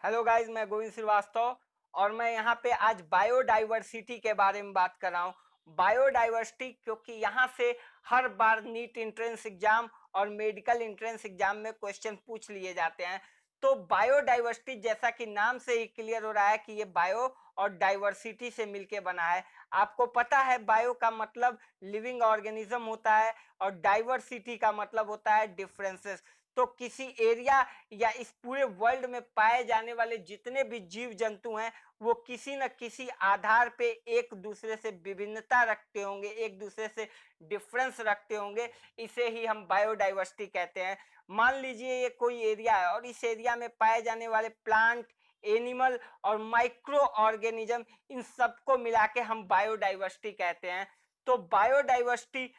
Hello guys, मैं गोविंद श्रीवास्तव और मैं यहाँ पे आज बायोडाइवर्सिटी के बारे में बात कर रहा हूँ। बायोडाइवर्सिटी क्योंकि यहाँ से हर बार नीट एंट्रेंस एग्जाम और मेडिकल एंट्रेंस एग्जाम में क्वेश्चन पूछ लिए जाते हैं। तो बायोडाइवर्सिटी जैसा कि नाम से ही क्लियर हो रहा है कि ये बायो और डाइवर्सिटी से मिलके बना है। आपको पता है बायो का मतलब लिविंग ऑर्गेनिज्म होता है और डाइवर्सिटी का मतलब होता है डिफरेंसेस। तो किसी एरिया या इस पूरे वर्ल्ड में पाए जाने वाले जितने भी जीव जंतु हैं वो किसी न किसी आधार पे एक दूसरे से विभिन्नता रखते होंगे, एक दूसरे से डिफरेंस रखते होंगे। इसे ही हम बायोडाइवर्सिटी कहते हैं। मान लीजिए ये कोई एरिया है और इस एरिया में पाए जाने वाले प्लांट, एनिमल और माइक्रो ऑर्गेनिज्म, इन सबको मिला के हम बायोडाइवर्सिटी कहते हैं। तो बायोडाइवर्सिटी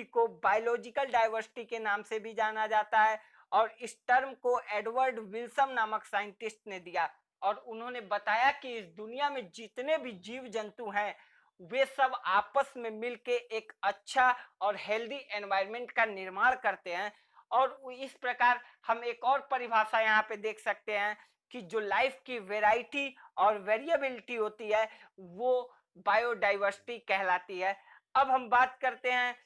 को बायोलॉजिकल डाइवर्सिटी के नाम से भी जाना जाता है और इस टर्म को एडवर्ड विल्सन नामक साइंटिस्ट ने दिया और उन्होंने बताया कि इस दुनिया में जितने भी जीव जंतु हैं वे सब आपस में मिलके एक अच्छा और हेल्दी एनवायरनमेंट का निर्माण करते हैं। और इस प्रकार हम एक और परिभाषा यहाँ पे देख सकते हैं कि जो लाइफ की वेराइटी और वेरिएबिलिटी होती है वो बायोडाइवर्सिटी कहलाती है। अब हम बात करते हैं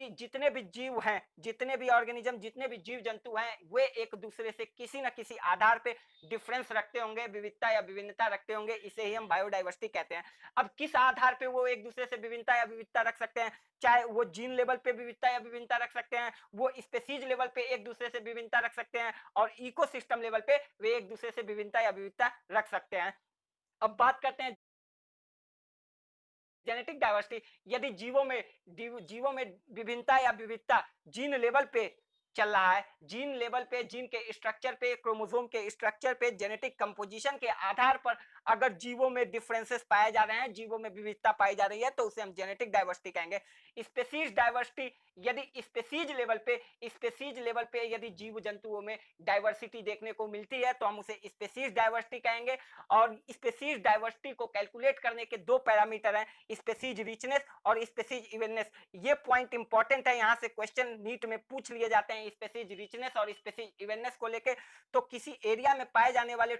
कि जितने भी जीव हैं, जितने भी ऑर्गेनिज्म, जितने भी जीव जंतु हैं वे एक दूसरे से किसी न किसी आधार पे डिफरेंस रखते होंगे, विविधता या विभिन्नता रखते होंगे। इसे ही हम बायोडाइवर्सिटी कहते हैं। अब किस आधार पे वो एक दूसरे से विभिन्नता या विविधता रख सकते हैं? चाहे वो जीन लेवल पे विविधता या विभिन्नता रख सकते हैं, वो स्पेसीज लेवल पे एक दूसरे से विभिन्नता रख सकते हैं और इकोसिस्टम लेवल पे वे एक दूसरे से विभिन्नता या विविधता रख सकते हैं। अब बात करते हैं जेनेटिक डाइवर्सिटी। यदि जीवों में विभिन्नता या विविधता जीन लेवल पे चल रहा है, जीन लेवल पे, जीन के स्ट्रक्चर पे, क्रोमोसोम के स्ट्रक्चर पे, जेनेटिक कंपोजिशन के आधार पर अगर जीवों में डिफरेंसेस पाए जा रहे हैं, जीवों में विविधता पाई जा रही है तो उसे हम जेनेटिक डाइवर्सिटी कहेंगे। स्पेसीज डाइवर्सिटी, यदि स्पेसीज लेवल पे यदि जीव जंतुओं में डाइवर्सिटी देखने को मिलती है तो हम उसे स्पेसीज डाइवर्सिटी कहेंगे। और स्पेसीज डाइवर्सिटी को कैलकुलेट करने के दो पैरामीटर हैं, स्पेसीज रिचनेस और स्पेसीज इवननेस। ये पॉइंट इंपॉर्टेंट है, यहाँ से क्वेश्चन नीट में पूछ लिए जाते हैं स्पेसीज रिचनेस और स्पेसीज इवननेस को लेके। तो किसी एरिया में पाए जाने वाले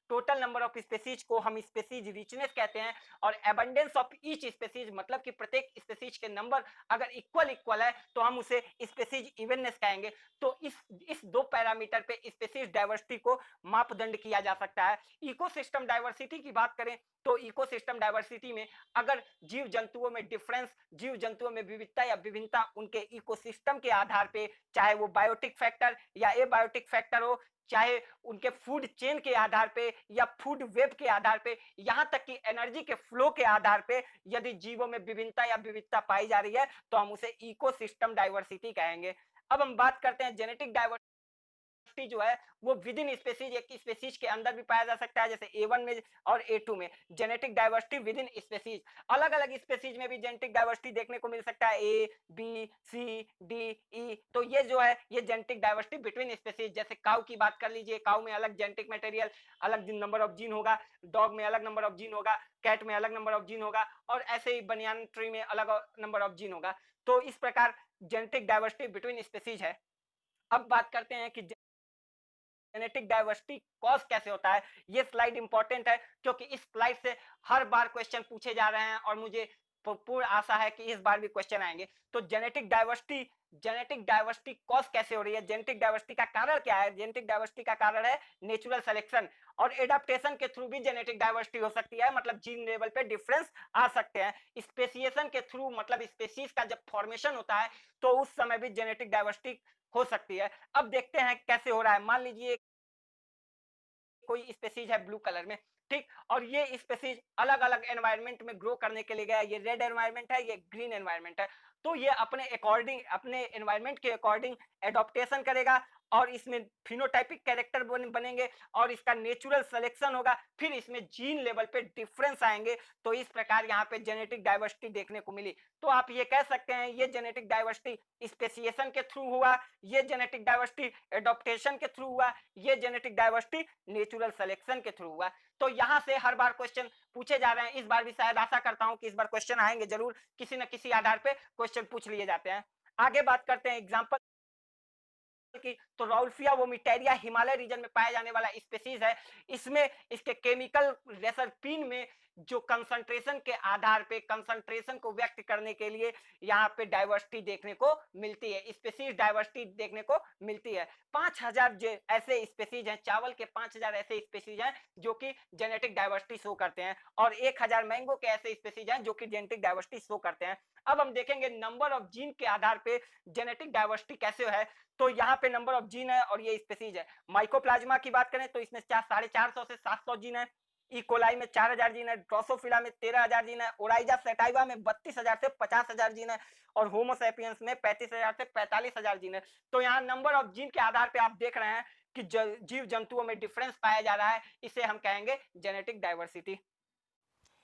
टोटल नंबर ऑफ स्पेसीज को हम स्पेसीज रिचनेस कहते हैं और एबंडेंस ऑफ ईच स्पेसीज मतलब कि प्रत्येक स्पेसीज के नंबर अगर इक्वल है तो हम उसे स्पेसीज इवननेस कहेंगे। तो इस दो पैरामीटर पे स्पेसीज डाइवर्सिटी को मापदंड किया जा सकता है। इकोसिस्टम डाइवर्सिटी की बात करें तो इकोसिस्टम डाइवर्सिटी में अगर जीव जंतुओं में डिफरेंस, जीव जंतुओं में विविधता या विभिन्नता उनके इकोसिस्टम के आधार पे, चाहे वो बायोटिक फैक्टर या एबायोटिक फैक्टर हो, चाहे उनके फूड चेन के आधार पे या फूड वेब के आधार पे, यहाँ तक कि एनर्जी के फ्लो के आधार पे यदि जीवों में विभिन्नता या विविधता पाई जा रही है तो हम उसे इकोसिस्टम डाइवर्सिटी कहेंगे। अब हम बात करते हैं जेनेटिक डाइवर्सिटी जो है वो विद इन स्पेसीज, एक स्पेसीज के अंदर भी पाया जा सकता है जैसे A1 में और A2 में। Genetic diversity with in species, अलग अलग स्पेसीज में भी जेनेटिक डाइवर्सिटी देखने को मिल सकता है, A, B, C, D, E। तो ये जो है ये जेनेटिक डाइवर्सिटी बिटवीन स्पेसीज। जैसे काऊ की बात कर लीजिए, काऊ में अलग जेनेटिक मटेरियल, अलग नंबर ऑफ जीन होगा, डॉग में अलग नंबर ऑफ जीन होगा, कैट में अलग नंबर ऑफ जीन होगा और ऐसे ही बनियान ट्री में अलग नंबर ऑफ जीन होगा। तो इस प्रकार जेनेटिक डाइवर्सिटी बिटवीन स्पेसीज है। अब बात करते हैं कि जेनेटिक डाइवर्सिटी कॉज कैसे होता है। ये स्लाइड इंपॉर्टेंट है क्योंकि इस स्लाइड से हर बार क्वेश्चन पूछे जा रहे हैं और मुझे पूर्ण आशा है कि इस बार भी क्वेश्चन आएंगे। तो जेनेटिक डाइवर्सिटी कॉज कैसे हो रही है, जेनेटिक डाइवर्सिटी का कारण क्या है? जेनेटिक डाइवर्सिटी का कारण है नेचुरल सिलेक्शन और एडाप्टेशन के थ्रू भी जेनेटिक डाइवर्सिटी हो सकती है, मतलब जीन लेवल पे डिफरेंस आ सकते हैं। स्पेसिएशन के थ्रू मतलब स्पेसीज का जब फॉर्मेशन होता है तो उस समय भी जेनेटिक डाइवर्सिटी हो सकती है। अब देखते हैं कैसे हो रहा है। मान लीजिए कोई स्पेसीज है ब्लू कलर में, ठीक, और ये स्पेसीज अलग अलग एनवायरनमेंट में ग्रो करने के लिए गया। ये रेड एनवायरनमेंट है, ये ग्रीन एनवायरनमेंट है। तो ये अपने अकॉर्डिंग, अपने एनवायरनमेंट के अकॉर्डिंग एडॉप्टेशन करेगा और इसमें फिनोटाइपिक कैरेक्टर बनेंगे और इसका नेचुरल सिलेक्शन होगा, फिर इसमें जीन लेवल पे डिफरेंस आएंगे। तो इस प्रकार यहाँ पे जेनेटिक डाइवर्सिटी देखने को मिली। तो आप ये कह सकते हैं ये जेनेटिक डाइवर्सिटी स्पेसिएशन के थ्रू हुआ, ये जेनेटिक डाइवर्सिटी एडॉप्टेशन के थ्रू हुआ, ये जेनेटिक डाइवर्सिटी नेचुरल सिलेक्शन के थ्रू हुआ। तो यहां से हर बार क्वेश्चन पूछे जा रहे हैं। इस बार भी शायद आशा करता हूं कि इस बार क्वेश्चन आएंगे जरूर, किसी न किसी आधार पे क्वेश्चन पूछ लिए जाते हैं। आगे बात करते हैं एग्जाम्पल की, तो राउल्फिया वोमिटेरिया हिमालय रीजन में पाया जाने वाला स्पीसीज है। इसमें इसके केमिकल रेसरपीन में जो कंसंट्रेशन के आधार पे कंसंट्रेशन को व्यक्त करने के लिए यहाँ पे डाइवर्सिटी देखने को मिलती है, स्पीसीज डाइवर्सिटी देखने को मिलती है। 5000 ऐसे स्पीसीज हैं, चावल के 5000 ऐसे स्पीसीज हैं जो कि जेनेटिक डाइवर्सिटी शो करते हैं, और 1000 मैंगो के ऐसे स्पीसीज हैं जो कि जेनेटिक डाइवर्सिटी शो करते हैं। अब हम देखेंगे नंबर ऑफ जीन के आधार पे जेनेटिक डाइवर्सिटी कैसे है। तो यहाँ पे नंबर ऑफ जीन है और ये स्पीसीज है। माइकोप्लाज्मा की बात करें तो इसमें 450 से 700 जीन है, इकोलाई में 4000 जीन है, ड्रोसोफिला में 13000 जीन है, ओराइजा सेटाइवा में 32000 से 50000 जीन है, और होमोसैपियंस में 35000 से 45000 जीन है। तो यहाँ नंबर ऑफ जीन के आधार पे आप देख रहे हैं कि जीव जंतुओं में डिफरेंस पाया जा रहा है, इसे हम कहेंगे जेनेटिक डाइवर्सिटी।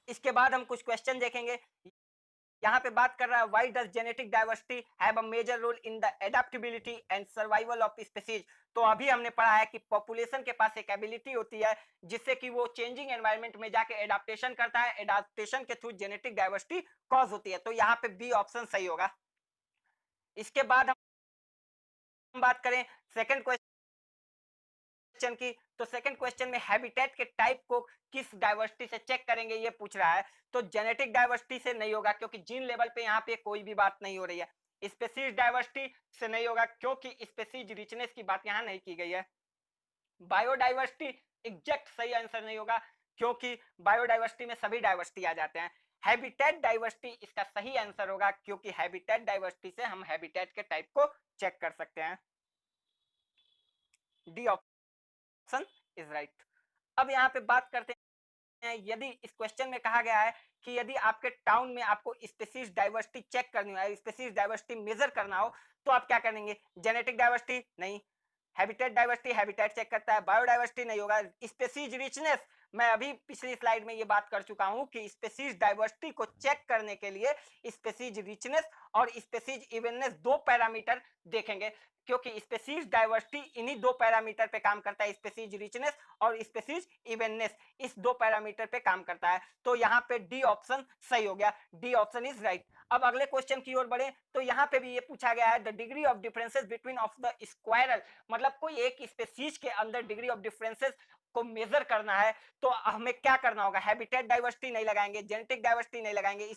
इसके बाद हम कुछ क्वेश्चन देखेंगे। यहाँ पे बात कर रहा है why does genetic diversity have a major role in the adaptability and survival of species. तो अभी हमने पढ़ा है कि पॉपुलेशन के पास एक एबिलिटी होती है जिससे कि वो चेंजिंग एनवायरनमेंट में जाके एडाप्टेशन करता है, एडाप्टेशन के थ्रू जेनेटिक डाइवर्सिटी कॉज होती है। तो यहाँ पे बी ऑप्शन सही होगा। इसके बाद हम बात करें सेकंड क्वेश्चन की, तो सेकंड क्वेश्चन में हैबिटेट के टाइप को किस डाइवर्सिटी से चेक करेंगे ये पूछ रहा है। तो जेनेटिक डाइवर्सिटी से नहीं होगा क्योंकि जीन लेवल पे यहाँ पे कोई भी बात नहीं हो रही है। स्पीसीज डाइवर्सिटी से नहीं होगा क्योंकि स्पीसीज रिचनेस की बात यहाँ नहीं की गई है। बायोडाइवर्सिटी एग्जैक्ट सही आंसर नहीं होगा क्योंकि बायोडाइवर्सिटी में सभी डाइवर्सिटी आ जाते हैं। हैबिटेट डाइवर्सिटी इसका सही आंसर होगा क्योंकि हैबिटेट डाइवर्सिटी से हम हैबिटेट के टाइप को चेक कर सकते हैं। D option is right. अब यहाँ पे बात करते हैं, यदि इस क्वेश्चन में कहा गया है कि यदि आपके टाउन में आपको स्पीसीज डाइवर्सिटी चेक करनी हो, स्पीसीज डाइवर्सिटी मेजर करना हो, तो आप क्या करेंगे। जेनेटिक डाइवर्सिटी नहीं, हैबिटेट डाइवर्सिटी हैबिटेट चेक करता है, बायोडाइवर्सिटी नहीं होगा, स्पीसीज रिचनेस मैं अभी पिछली स्लाइड में ये बात कर चुका हूं कि स्पीसीज डाइवर्सिटी को चेक करने के लिए स्पीसीज रिचनेस और स्पीसीज इवननेस दो पैरामीटर देखेंगे क्योंकि स्पीसीज डाइवर्सिटी इन्हीं दो पैरामीटर पे काम करता है, स्पीसीज रिचनेस और स्पीसीज इवननेस, इस दो पैरामीटर पे काम करता है। तो यहाँ पे डी ऑप्शन सही हो गया, डी ऑप्शन इज राइट। अब अगले क्वेश्चन की ओर बढ़े तो यहाँ पे भी ये पूछा गया है the degree of differences between of the squirrel, मतलब कोई एक स्पीसीज के अंदर डिग्री ऑफ डिफरेंसेस को मेजर करना है तो हमें क्या करना होगा। हैबिटेट डाइवर्सिटी नहीं लगाएंगे, जेनेटिक डाइवर्सिटी नहीं लगाएंगे,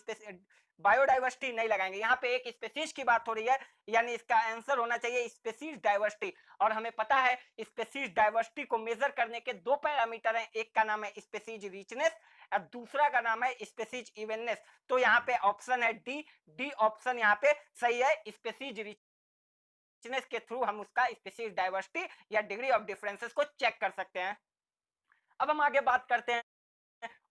बायोडाइवर्सिटी नहीं लगाएंगे। यहाँ पे एक स्पीसीज की बात हो रही है यानी इसका आंसर होना चाहिए स्पीसीज डाइवर्सिटी, और हमें पता है स्पीसीज डाइवर्सिटी को मेजर करने के दो पैरामीटर हैं, एक का नाम है स्पीसीज रिचनेस और दूसरा का नाम है स्पीसीज इवननेस। तो यहाँ पे ऑप्शन है डी, डी ऑप्शन यहाँ पे सही है। स्पीसीज रिचनेस के थ्रू हम उसका स्पीसीज डाइवर्सिटी या डिग्री ऑफ डिफरेंसेस को चेक कर सकते हैं। अब हम आगे बात करते हैं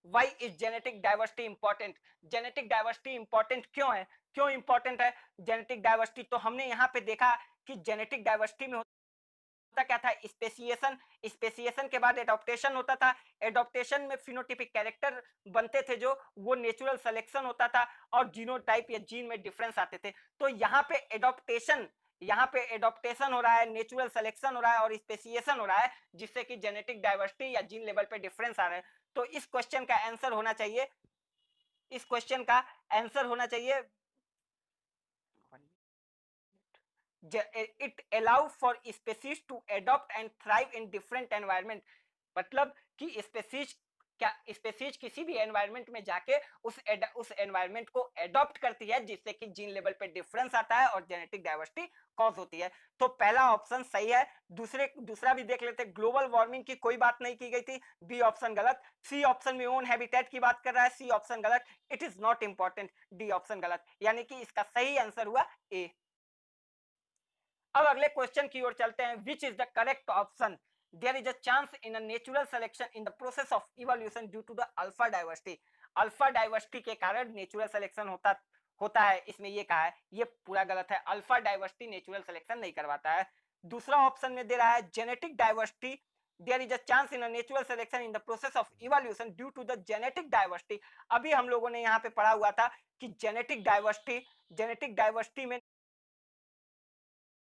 Why is genetic diversity important? Genetic diversity important क्यों है, क्यों इंपॉर्टेंट है जेनेटिक डाइवर्सिटी। तो हमने यहाँ पे देखा कि जेनेटिक डाइवर्सिटी में होता क्या था, स्पेसिएशन, स्पेसिएशन के बाद एडॉप्टेशन होता था, एडॉप्टेशन में फिनोटिपिक कैरेक्टर बनते थे जो वो नेचुरल सिलेक्शन होता था और जीनोटाइप या जीन में डिफरेंस आते थे। तो यहाँ पे एडॉप्टेशन, यहाँ पे एडॉप्टेशन हो रहा है, नेचुरल सिलेक्शन हो रहा है और स्पेसिएशन हो रहा है जिससे कि जेनेटिक डाइवर्सिटी या जीन लेवल पे डिफरेंस आ रहे हैं। तो इस क्वेश्चन का आंसर होना चाहिए, इस क्वेश्चन का आंसर होना चाहिए it allow for species to adopt and thrive in different environment। मतलब कि स्पेसीज क्या, स्पेसीज किसी भी एनवायरनमेंट में जाके उस एनवायरनमेंट को एडॉप्ट करती है जिससे कि जीन लेवल पे डिफरेंस आता है और जेनेटिक डाइवर्सिटी कॉज होती है। तो पहला ऑप्शन सही है। दूसरा भी देख लेते हैं, ग्लोबल वार्मिंग की कोई बात नहीं की गई थी, बी ऑप्शन गलत। सी ऑप्शन में ओन हैबिटेट की बात कर रहा है, सी ऑप्शन गलत। It is not important, D option गलत, यानी कि इसका सही आंसर हुआ ए। अब अगले क्वेश्चन की ओर चलते हैं, which is the correct option. There is a chance in a natural selection in the process of evolution due to the alpha diversity. Alpha diversity के कारण नेचुरल सिलेक्शन होता है, इसमें ये कहा है, ये पूरा गलत है। अल्फा डाइवर्सिटी नेचुरल सिलेक्शन नहीं करवाता है। दूसरा ऑप्शन में दे रहा है genetic diversity, there is a chance in a natural selection in the process of evolution due to the genetic diversity. अभी हम लोगों ने यहाँ पे पढ़ा हुआ था कि जेनेटिक डाइवर्सिटी में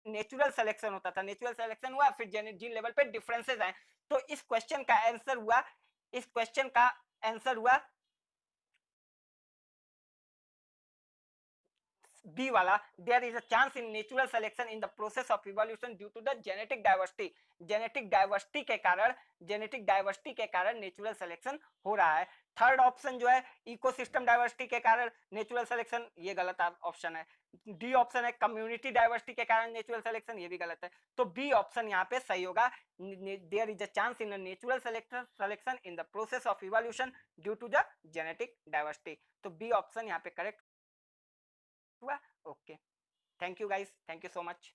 नेचुरल सिलेक्शन होता था, नेचुरल सिलेक्शन हुआ फिर जीन लेवल पे डिफरेंसेस आए। तो इस क्वेश्चन का आंसर हुआ, इस क्वेश्चन का आंसर हुआ बी वाला, there is a chance in natural selection in the process of evolution due to the genetic diversity, genetic diversity के कारण, जेनेटिक डाइवर्सिटी के कारण नेचुरल सिलेक्शन हो रहा है। थर्ड ऑप्शन जो है इकोसिस्टम डाइवर्सिटी के कारण नेचुरल सिलेक्शन, ये गलत ऑप्शन है। डी ऑप्शन है कम्युनिटी डाइवर्सिटी के कारण नेचुरल सिलेक्शन, ये भी गलत है। तो बी ऑप्शन यहाँ पे सही होगा, there is a chance in natural selection in the process of evolution due to the genetic diversity. तो बी ऑप्शन यहाँ पे करेक्ट हुआ। Okay, thank you guys, thank you so much.